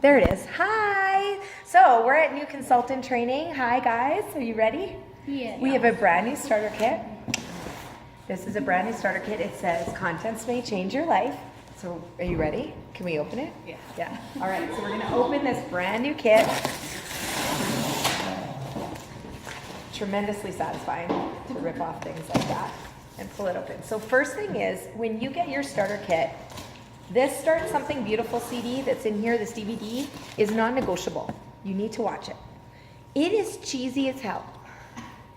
There it is. Hi. So we're at new consultant training. Hi guys, are you ready? Yeah. We have a brand new starter kit. This is a brand new starter kit. It says contents may change your life. So are you ready? Can we open it? Yeah. Yeah. All right, so we're gonna open this brand new kit. Tremendously satisfying to rip off things like that and pull it open. So first thing is, when you get your starter kit, this Start Something Beautiful CD that's in here, this DVD, is non-negotiable. You need to watch it. It is cheesy as hell,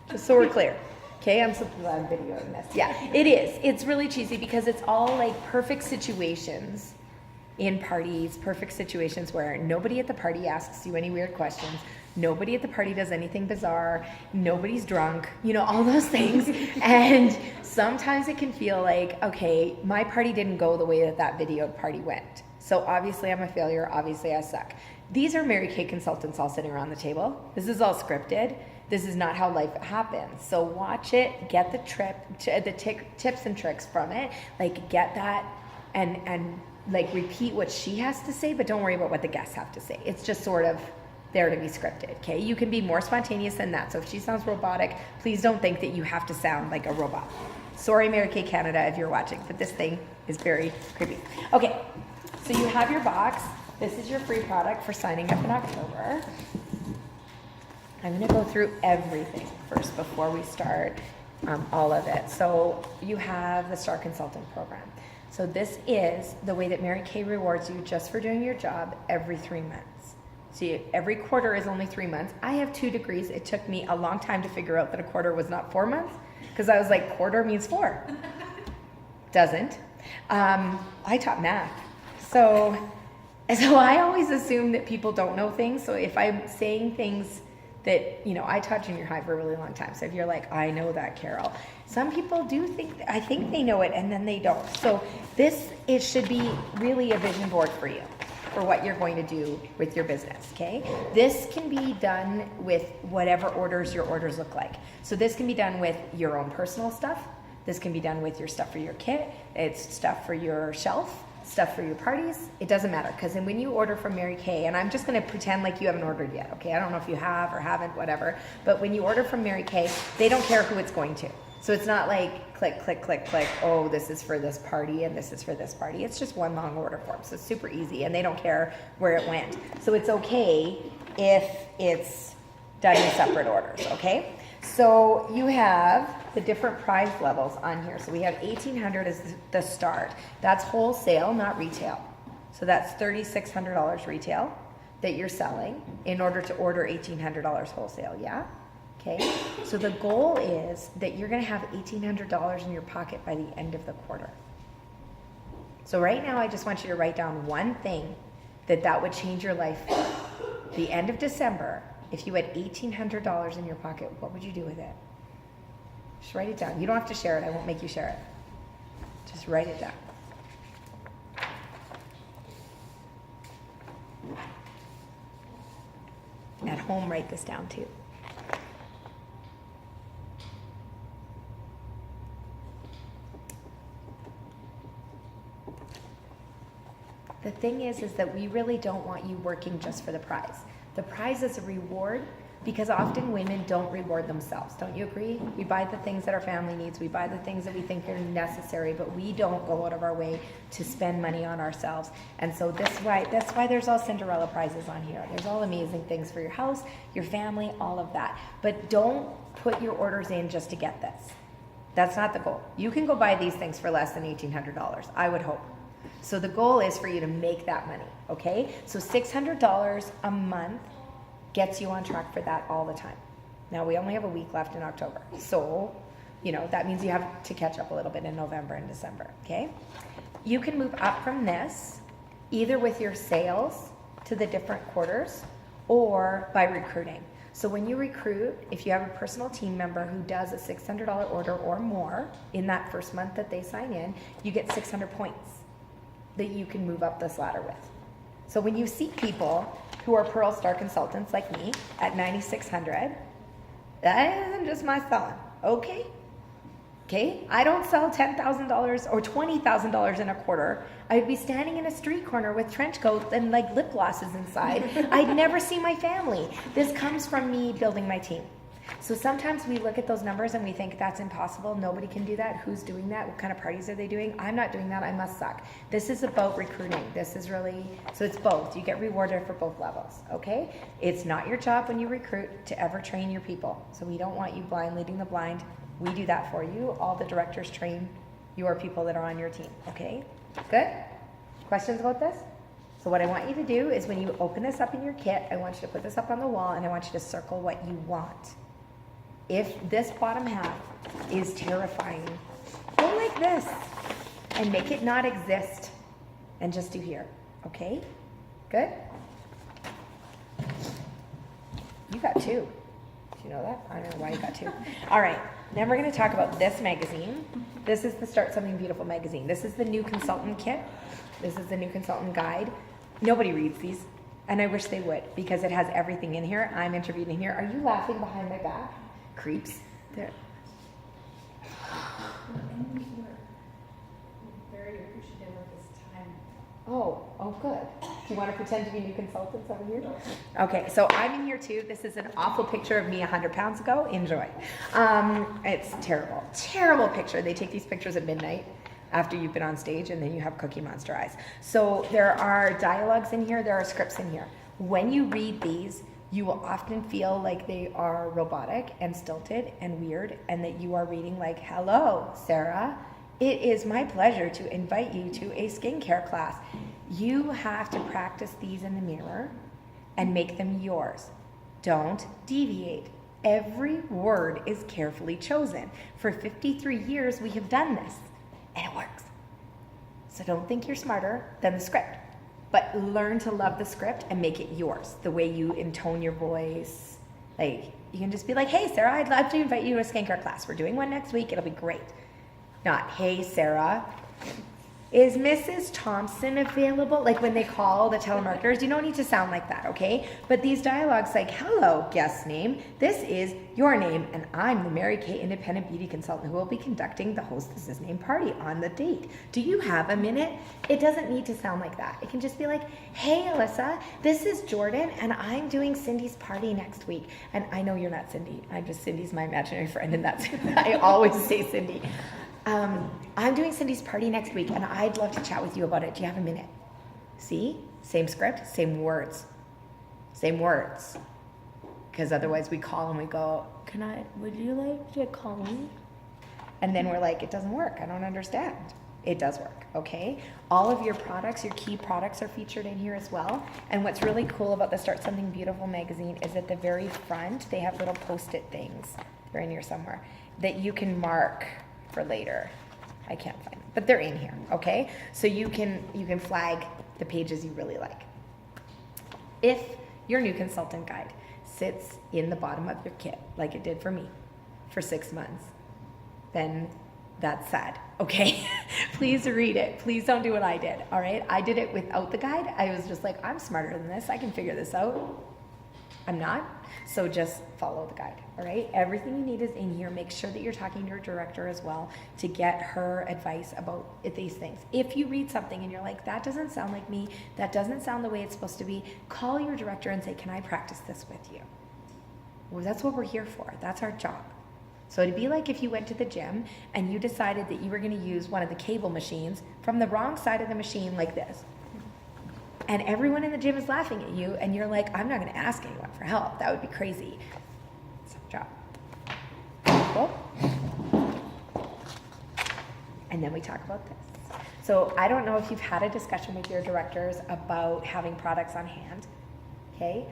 just so we're clear. Okay, I'm so glad I'm videoing this. Yeah, it is. It's really cheesy because it's all like perfect situations in parties, perfect situations where nobody at the party asks you any weird questions. Nobody at the party does anything bizarre. Nobody's drunk, you know, all those things. And sometimes it can feel like, okay, my party didn't go the way that that videoed party went. So obviously I'm a failure. Obviously I suck. These are Mary Kay consultants all sitting around the table. This is all scripted. This is not how life happens. So watch it, get the tips and tricks from it. Like get that and like repeat what she has to say, but don't worry about what the guests have to say. It's just sort of there to be scripted, okay? You can be more spontaneous than that. So if she sounds robotic, please don't think that you have to sound like a robot. Sorry, Mary Kay Canada, if you're watching, but this thing is very creepy. Okay, so you have your box. This is your free product for signing up in October. I'm gonna go through everything first before we start all of it. So you have the Star Consultant Program. So this is the way that Mary Kay rewards you just for doing your job every 3 months. So every quarter is only 3 months. I have 2 degrees. It took me a long time to figure out that a quarter was not 4 months because I was like, quarter means 4. Doesn't. I taught math. So I always assume that people don't know things. So if I'm saying things that, you know, I taught junior high for a really long time. So if you're like, I know that, Carol. Some people do think, I think they know it and then they don't. So it should be really a vision board for you, for what you're going to do with your business, okay? This can be done with whatever your orders look like. So this can be done with your own personal stuff. This can be done with your stuff for your kit. It's stuff for your shelf, stuff for your parties. It doesn't matter, because when you order from Mary Kay, and I'm just gonna pretend like you haven't ordered yet, okay? I don't know if you have or haven't, whatever. But when you order from Mary Kay, they don't care who it's going to. So it's not like click, click, click, click, oh, this is for this party and this is for this party. It's just one long order form, so it's super easy, and they don't care where it went. So it's okay if it's done in separate orders, okay? So you have the different price levels on here. So we have $1,800 as the start. That's wholesale, not retail. So that's $3,600 retail that you're selling in order to order $1,800 wholesale, yeah? Okay, so the goal is that you're gonna have $1,800 in your pocket by the end of the quarter. So right now, I just want you to write down one thing that would change your life. The end of December, if you had $1,800 in your pocket, what would you do with it? Just write it down. You don't have to share it. I won't make you share it. Just write it down. At home, write this down too. The thing is that we really don't want you working just for the prize. The prize is a reward because often women don't reward themselves. Don't you agree? We buy the things that our family needs. We buy the things that we think are necessary, but we don't go out of our way to spend money on ourselves. And so that's why there's all Cinderella prizes on here. There's all amazing things for your house, your family, all of that. But don't put your orders in just to get this. That's not the goal. You can go buy these things for less than $1,800, I would hope. So the goal is for you to make that money, okay? So $600 a month gets you on track for that all the time. Now we only have a week left in October. So, you know, that means you have to catch up a little bit in November and December, okay? You can move up from this either with your sales to the different quarters or by recruiting. So when you recruit, if you have a personal team member who does a $600 order or more in that first month that they sign in, you get 600 points that you can move up this ladder with. So when you see people who are Pearl Star consultants like me at 9,600, that isn't just my selling, okay? Okay, I don't sell $10,000 or $20,000 in a quarter. I'd be standing in a street corner with trench coats and like lip glosses inside. I'd never see my family. This comes from me building my team. So sometimes we look at those numbers and we think that's impossible. Nobody can do that. Who's doing that? What kind of parties are they doing? I'm not doing that. I must suck. This is about recruiting. This is really, so it's both. You get rewarded for both levels, okay? It's not your job when you recruit to ever train your people. So we don't want you blind leading the blind. We do that for you. All the directors train your people that are on your team, okay? Good? Questions about this? So what I want you to do is when you open this up in your kit, I want you to put this up on the wall and I want you to circle what you want. If this bottom half is terrifying, go like this and make it not exist and just do here, okay? Good? You got two. Did you know that? I don't know why you got two. All right. Then we're going to talk about this magazine. This is the Start Something Beautiful magazine. This is the new consultant kit. This is the new consultant guide. Nobody reads these, and I wish they would because it has everything in here. I'm interviewed in here. Are you laughing behind my back? Creeps. There. Very appreciative of this time. Oh, good. Do you want to pretend to be new consultants over here? Okay, so I'm in here too. This is an awful picture of me 100 pounds ago. Enjoy. It's terrible, terrible picture. They take these pictures at midnight after you've been on stage and then you have Cookie Monster eyes. So there are dialogues in here. There are scripts in here. When you read these, you will often feel like they are robotic and stilted and weird and that you are reading like, hello, Sarah. It is my pleasure to invite you to a skincare class. You have to practice these in the mirror and make them yours. Don't deviate. Every word is carefully chosen. For 53 years, we have done this, and it works. So don't think you're smarter than the script, but learn to love the script and make it yours. The way you intone your voice. Like, you can just be like, hey, Sarah, I'd love to invite you to a skincare class. We're doing one next week. It'll be great. Not, hey, Sarah, is Mrs. Thompson available? Like when they call the telemarketers, you don't need to sound like that, okay? But these dialogues like, hello, guest name, this is your name, and I'm the Mary Kay Independent Beauty Consultant who will be conducting the hostess's name party on the date. Do you have a minute? It doesn't need to sound like that. It can just be like, hey, Alyssa, this is Jordan, and I'm doing Cindy's party next week. And I know you're not Cindy. Cindy's my imaginary friend, and that's, I always say Cindy. I'm doing Cindy's party next week, and I'd love to chat with you about it. Do you have a minute? See? Same script, same words. Same words. Because otherwise we call and we go, would you like to call me? And then we're like, it doesn't work. I don't understand. It does work, okay? All of your products, your key products are featured in here as well. And what's really cool about the Start Something Beautiful magazine is at the very front, they have little Post-it things. They're in here somewhere that you can mark for later. I can't find them, but they're in here, okay? So you can flag the pages you really like. If your new consultant guide sits in the bottom of your kit, like it did for me, for 6 months, then that's sad, okay? Please read it. Please don't do what I did, all right? I did it without the guide. I was just like, I'm smarter than this. I can figure this out. I'm not. So just follow the guide, all right? Everything you need is in here. Make sure that you're talking to your director as well to get her advice about these things. If you read something and you're like, that doesn't sound like me, that doesn't sound the way it's supposed to be, call your director and say, can I practice this with you? Well, that's what we're here for. That's our job. So it'd be like if you went to the gym and you decided that you were going to use one of the cable machines from the wrong side of the machine like this. And everyone in the gym is laughing at you, and you're like, I'm not going to ask anyone for help. That would be crazy. It's our job. Cool? And then we talk about this. So I don't know if you've had a discussion with your directors about having products on hand, okay?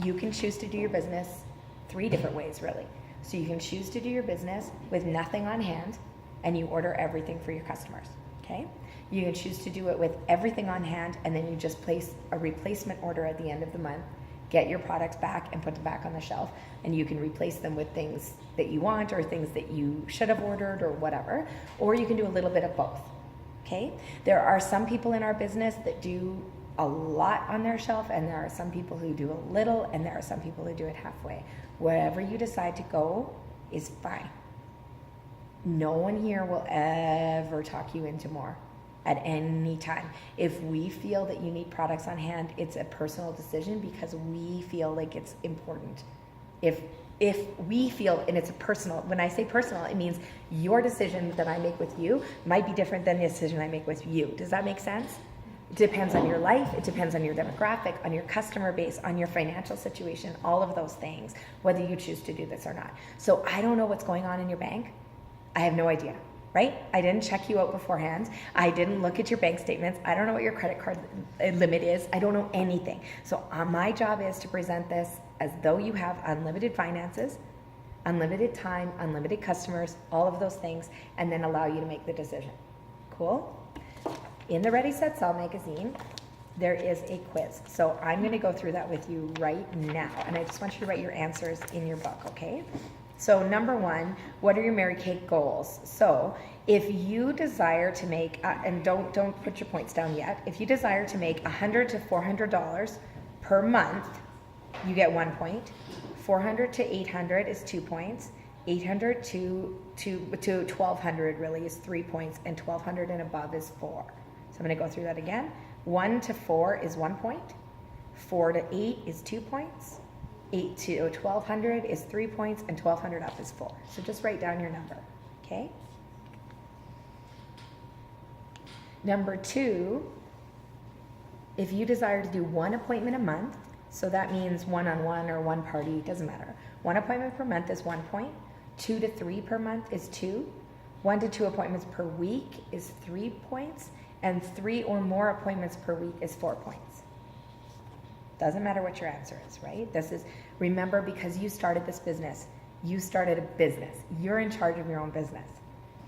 You can choose to do your business 3 different ways, really. So you can choose to do your business with nothing on hand, and you order everything for your customers, okay? You can choose to do it with everything on hand, and then you just place a replacement order at the end of the month, get your products back and put them back on the shelf, and you can replace them with things that you want or things that you should have ordered or whatever, or you can do a little bit of both, okay? There are some people in our business that do a lot on their shelf, and there are some people who do a little, and there are some people who do it halfway. Wherever you decide to go is fine. No one here will ever talk you into more at any time. If we feel that you need products on hand, it's a personal decision because we feel like it's important. If we feel, and it's a personal, when I say personal, it means your decision that I make with you might be different than the decision I make with you. Does that make sense? It depends on your life, it depends on your demographic, on your customer base, on your financial situation, all of those things, whether you choose to do this or not. So I don't know what's going on in your bank. I have no idea, right? I didn't check you out beforehand. I didn't look at your bank statements. I don't know what your credit card limit is. I don't know anything. So my job is to present this as though you have unlimited finances, unlimited time, unlimited customers, all of those things, and then allow you to make the decision. Cool? In the Ready, Set, Sell magazine, there is a quiz. So I'm going to go through that with you right now. And I just want you to write your answers in your book, okay? So number one, what are your Mary Kay goals? So if you desire to make, and don't put your points down yet, if you desire to make $100 to $400 per month, you get 1 point. 400 to 800 is 2 points. 800 to 1200 really is 3 points, and 1200 and above is 4. So I'm going to go through that again. 1 to 4 is 1 point. 4 to 8 is 2 points. 8 to 1200 is 3 points, and 1200 up is 4. So just write down your number, okay? Number two, if you desire to do one appointment a month, so that means one-on-one or one party, doesn't matter. One appointment per month is 1 point. 2 to 3 per month is 2. 1 to 2 appointments per week is 3 points. And 3 or more appointments per week is 4 points. Doesn't matter what your answer is, right? This is, remember, because you started this business, you started a business. You're in charge of your own business.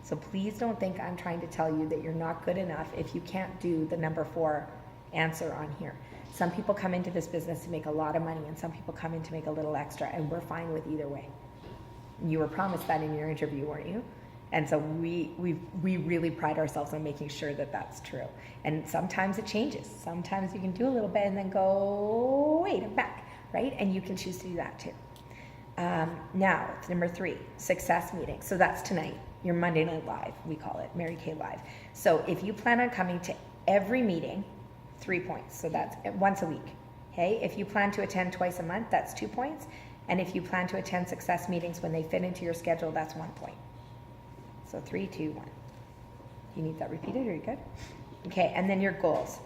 So please don't think I'm trying to tell you that you're not good enough if you can't do the number 4 answer on here. Some people come into this business to make a lot of money, and some people come in to make a little extra, and we're fine with either way. You were promised that in your interview, weren't you? And so we really pride ourselves on making sure that that's true. And sometimes it changes. Sometimes you can do a little bit and then go, wait, I'm back, right? And you can choose to do that too. Now, number 3, success meeting. So that's tonight, your Monday Night Live, we call it, Mary Kay Live. So if you plan on coming to every meeting, 3 points. So that's once a week, okay? If you plan to attend twice a month, that's 2 points. And if you plan to attend success meetings when they fit into your schedule, that's 1 point. So 3, 2, 1. You need that repeated? Are you good? Okay, and then your goals,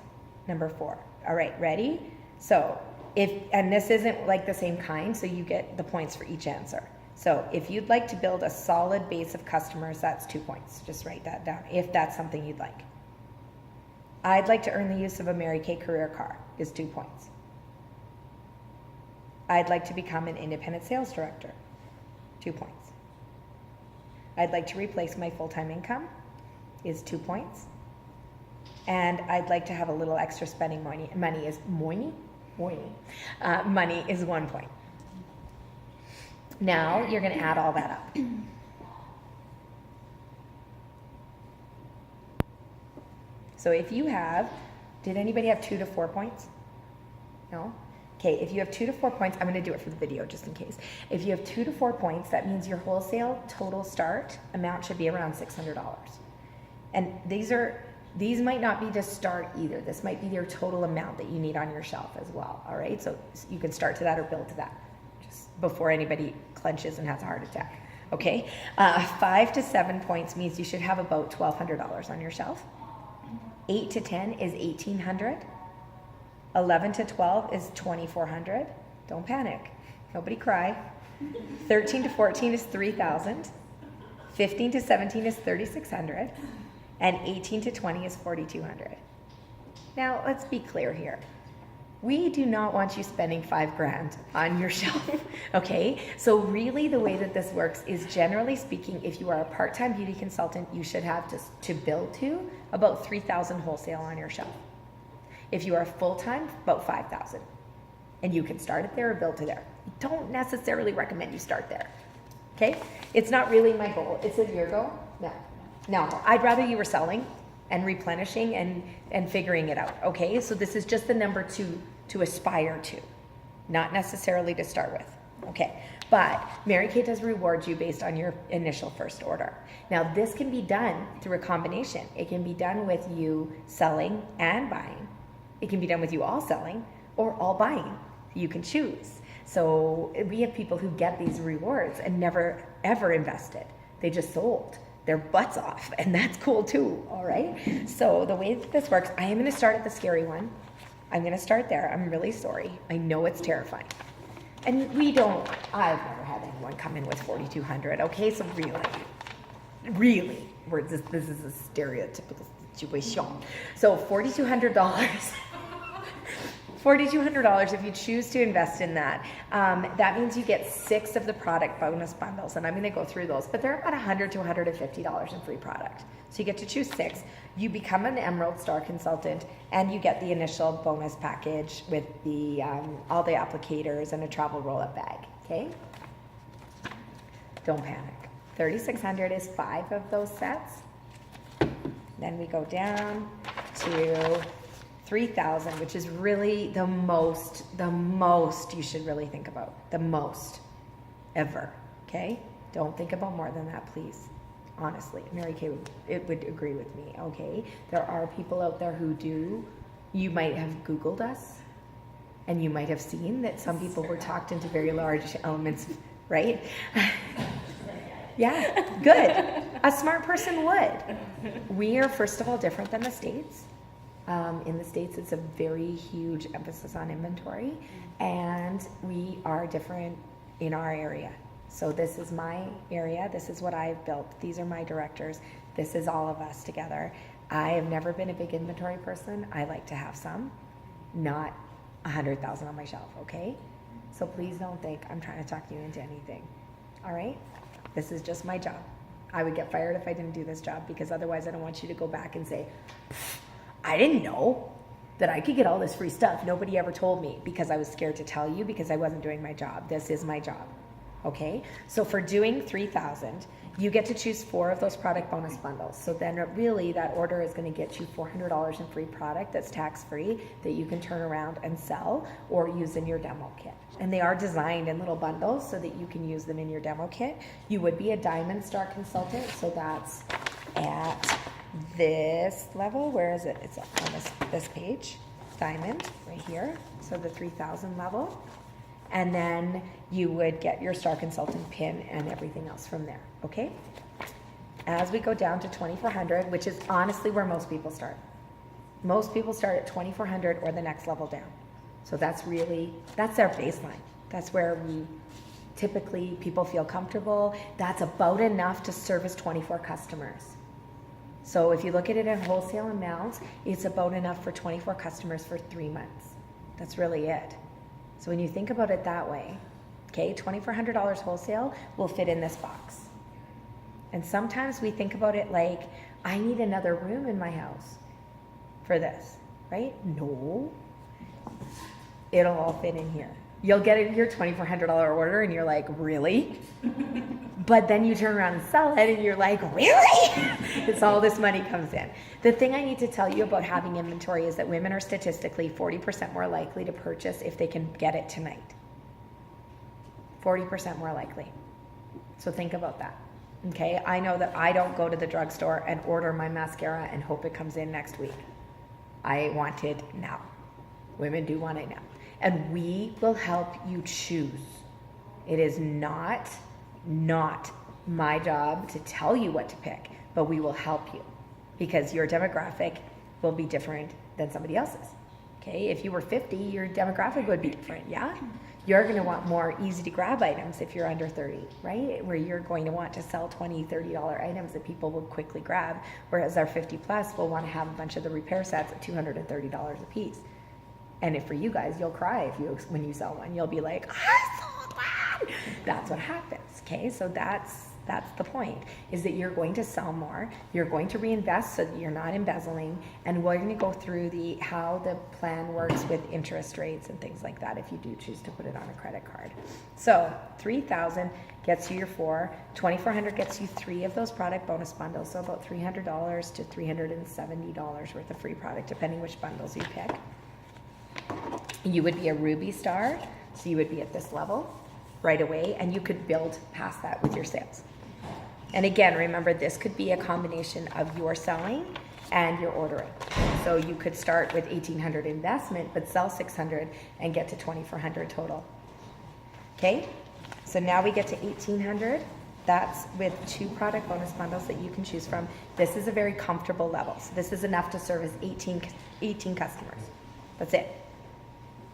number 4. All right, ready? So and this isn't like the same kind, so you get the points for each answer. So if you'd like to build a solid base of customers, that's 2 points. Just write that down if that's something you'd like. I'd like to earn the use of a Mary Kay career car is 2 points. I'd like to become an independent sales director, 2 points. I'd like to replace my full-time income is 2 points. And I'd like to have a little extra spending money is 1 point. Now you're going to add all that up. So if you have, did anybody have 2 to 4 points? No? Okay, if you have 2 to 4 points, I'm going to do it for the video just in case. If you have 2 to 4 points, that means your wholesale total start amount should be around $600. And these might not be to start either. This might be your total amount that you need on your shelf as well, all right? So you can start to that or build to that, just before anybody clenches and has a heart attack, okay? 5 to 7 points means you should have about $1,200 on your shelf. 8 to 10 is $1,800. 11 to 12 is $2,400. Don't panic. Nobody cry. 13 to 14 is $3,000. 15 to 17 is $3,600. And 18 to 20 is $4,200. Now, let's be clear here. We do not want you spending $5,000 on your shelf, okay? So really the way that this works is, generally speaking, if you are a part-time beauty consultant, you should have to build to about 3,000 wholesale on your shelf. If you are full-time, about 5,000. And you can start it there or build to there. Don't necessarily recommend you start there, okay? It's not really my goal. It's a your goal? No, I'd rather you were selling and replenishing and figuring it out, okay? So this is just the number to aspire to, not necessarily to start with, Okay, but Mary Kay does reward you based on your initial first order. Now this can be done through a combination. It can be done with you selling and buying. It can be done with you all selling or all buying. You can choose. So we have people who get these rewards and never ever invested. They just sold their butts off, and that's cool too, all right? So the way that this works, I am gonna start at the scary one. I'm gonna start there. I'm really sorry. I know it's terrifying. And I've never had anyone come in with 4,200, okay? So really, this is a stereotypical situation. So $4,200, $4,200 if you choose to invest in that. That means you get 6 of the product bonus bundles, and I'm gonna go through those, but they're about $100 to $150 in free product. So you get to choose 6. You become an Emerald Star consultant, and you get the initial bonus package with the all the applicators and a travel roll-up bag, okay? Don't panic. $3,600 is 5 of those sets. Then we go down to $3,000, which is really the most you should really think about. The most ever, okay? Don't think about more than that, please. Honestly, Mary Kay would agree with me, okay? There are people out there who do. You might have Googled us, and you might have seen that some people were talked into very large elements, right? Yeah, good. A smart person would. We are, first of all, different than the States. In the States, it's a very huge emphasis on inventory, and we are different in our area. So this is my area. This is what I've built. These are my directors. This is all of us together. I have never been a big inventory person. I like to have some, not 100,000 on my shelf, okay? So please don't think I'm trying to talk you into anything, all right? This is just my job. I would get fired if I didn't do this job, because otherwise I don't want you to go back and say, I didn't know that I could get all this free stuff. Nobody ever told me, because I was scared to tell you because I wasn't doing my job. This is my job. Okay, so for doing 3,000, you get to choose 4 of those product bonus bundles. So then really that order is going to get you $400 in free product that's tax-free that you can turn around and sell or use in your demo kit. And they are designed in little bundles so that you can use them in your demo kit. You would be a Diamond Star consultant, so that's at this level. Where is it? It's on this page. Diamond, right here. So the 3,000 level. And then you would get your Star Consultant pin and everything else from there, okay? As we go down to 2,400, which is honestly where most people start. Most people start at 2,400 or the next level down. So that's our baseline. That's where typically people feel comfortable. That's about enough to service 24 customers. So if you look at it in wholesale amounts, it's about enough for 24 customers for 3 months. That's really it. So when you think about it that way, okay, $2,400 wholesale will fit in this box. And sometimes we think about it like, I need another room in my house for this, right? No, it'll all fit in here. You'll get your $2,400 order and you're like, really? But then you turn around and sell it and you're like, really? It's all this money comes in. The thing I need to tell you about having inventory is that women are statistically 40% more likely to purchase if they can get it tonight. 40% more likely. So think about that. Okay, I know that I don't go to the drugstore and order my mascara and hope it comes in next week. I want it now. Women do want it now. And we will help you choose. It is not my job to tell you what to pick, but we will help you because your demographic will be different than somebody else's. Okay, if you were 50, your demographic would be different, yeah? You're going to want more easy to grab items if you're under 30, right? Where you're going to want to sell $20, $30 items that people will quickly grab, whereas our 50 plus will want to have a bunch of the repair sets at $230 a piece. And if for you guys, you'll cry when you sell one. You'll be like, I sold one! That's what happens, okay? So that's the point, is that you're going to sell more, you're going to reinvest so that you're not embezzling, and we're going to go through how the plan works with interest rates and things like that if you do choose to put it on a credit card. So $3,000 gets you your 4, $2,400 gets you 3 of those product bonus bundles, so about $300 to $370 worth of free product, depending which bundles you pick. You would be a Ruby Star, so you would be at this level. right away, and you could build past that with your sales. And again, remember, this could be a combination of your selling and your ordering. So you could start with 1,800 investment, but sell 600 and get to 2,400 total. Okay, so now we get to 1,800. That's with 2 product bonus bundles that you can choose from. This is a very comfortable level. So this is enough to service 18 customers. That's it.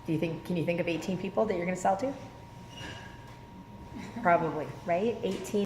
Can you think of 18 people that you're gonna sell to? Probably, right? 18.